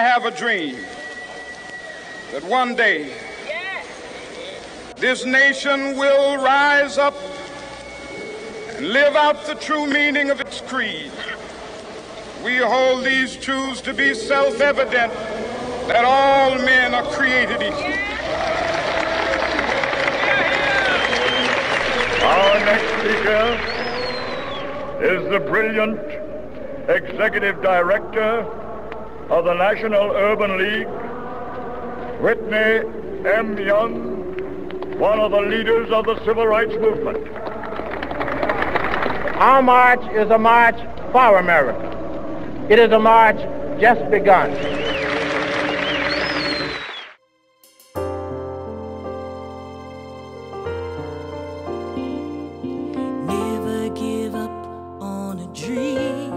have a dream that one day this nation will rise up and live out the true meaning of its creed. We hold these truths to be self-evident, that all men are created equal. Our next speaker is the brilliant Executive Director of the National Urban League, Whitney M. Young, one of the leaders of the Civil Rights Movement. Our march is a march for America. It is a march just begun. Never give up on a dream.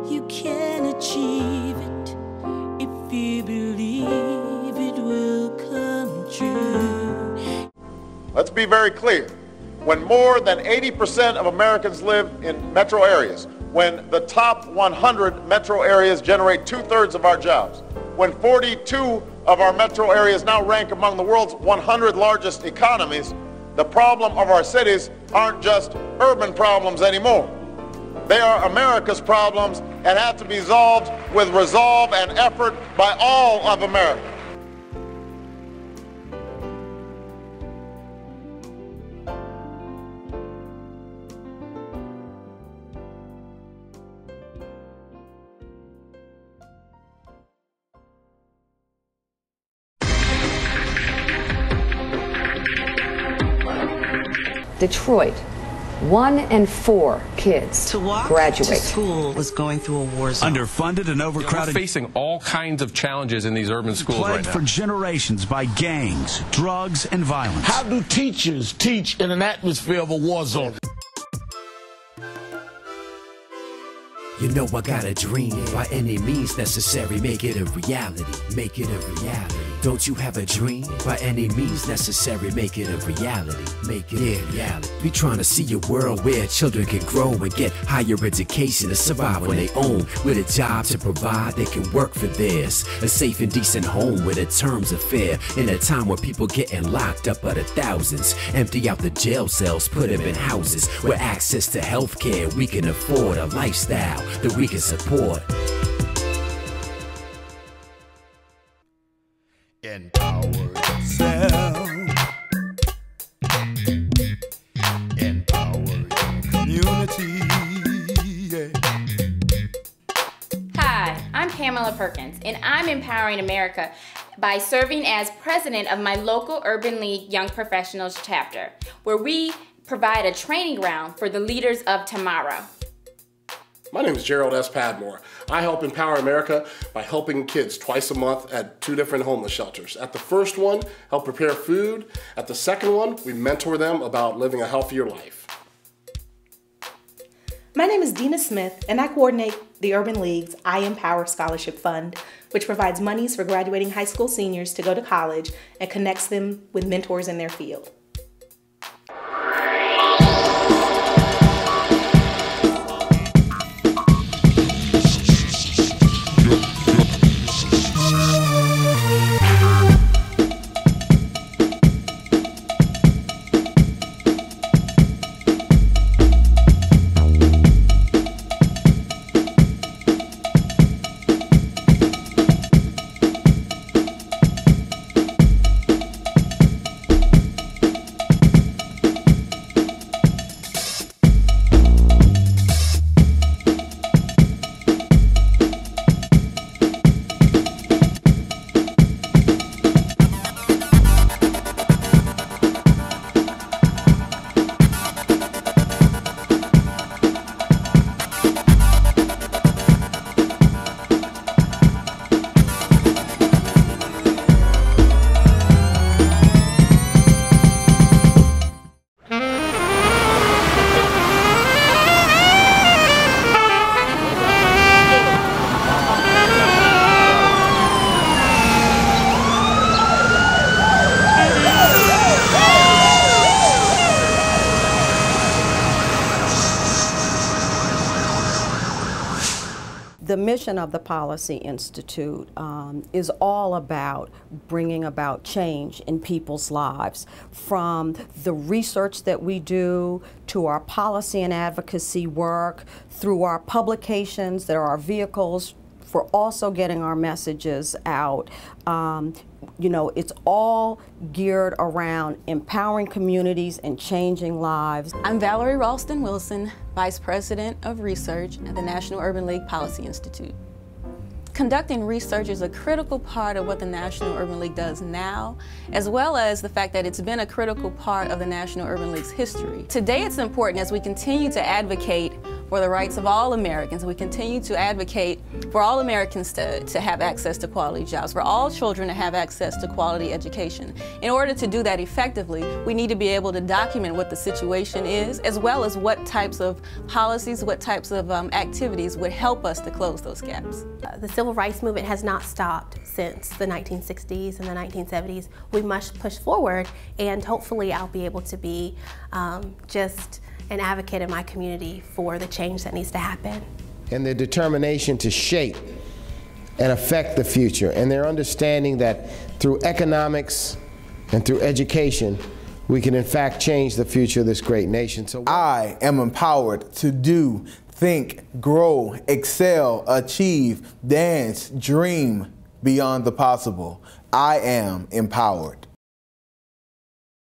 You can achieve it if you believe it will come true. Let's be very clear. When more than 80% of Americans live in metro areas, when the top 100 metro areas generate 2/3 of our jobs, when 42 of our metro areas now rank among the world's 100 largest economies, the problem of our cities aren't just urban problems anymore. They are America's problems and have to be solved with resolve and effort by all of America. Detroit, 1 in 4 kids To walk graduate. to school was going through a war zone. Underfunded and overcrowded. We're facing all kinds of challenges in these urban schools right Plagued now. for generations by gangs, drugs, and violence. How do teachers teach in an atmosphere of a war zone? You know I got a dream, by any means necessary, make it a reality, make it a reality. Don't you have a dream? By any means necessary, make it a reality, make it a reality. We trying to see a world where children can grow and get higher education to survive on their own, with a job to provide, they can work for theirs. A safe and decent home where the terms are fair, in a time where people getting locked up by the thousands. Empty out the jail cells, put them in houses where access to health care, we can afford a lifestyle that we can support. Empower yourself. Empower your community. Yeah. Hi, I'm Pamela Perkins, and I'm empowering America by serving as president of my local Urban League Young Professionals chapter, where we provide a training ground for the leaders of tomorrow. My name is Gerald S. Padmore. I help empower America by helping kids twice a month at 2 different homeless shelters. At the first one, help prepare food. At the second one, we mentor them about living a healthier life. My name is Dina Smith, and I coordinate the Urban League's I Empower Scholarship Fund, which provides monies for graduating high school seniors to go to college and connects them with mentors in their field. The mission of the Policy Institute is all about bringing about change in people's lives, from the research that we do to our policy and advocacy work, through our publications that are our vehicles for also getting our messages out. You know, it's all geared around empowering communities and changing lives. I'm Valerie Ralston Wilson, Vice President of Research at the National Urban League Policy Institute. Conducting research is a critical part of what the National Urban League does now, as well as the fact that it's been a critical part of the National Urban League's history. Today it's important as we continue to advocate for the rights of all Americans. We continue to advocate for all Americans to have access to quality jobs, for all children to have access to quality education. In order to do that effectively, we need to be able to document what the situation is, as well as what types of policies, what types of activities would help us to close those gaps. The civil rights movement has not stopped since the 1960s and the 1970s. We must push forward, and hopefully I'll be able to be just an advocate in my community for the change that needs to happen. And their determination to shape and affect the future, and their understanding that through economics and through education, we can in fact change the future of this great nation. So I am empowered to do, think, grow, excel, achieve, dance, dream beyond the possible. I am empowered.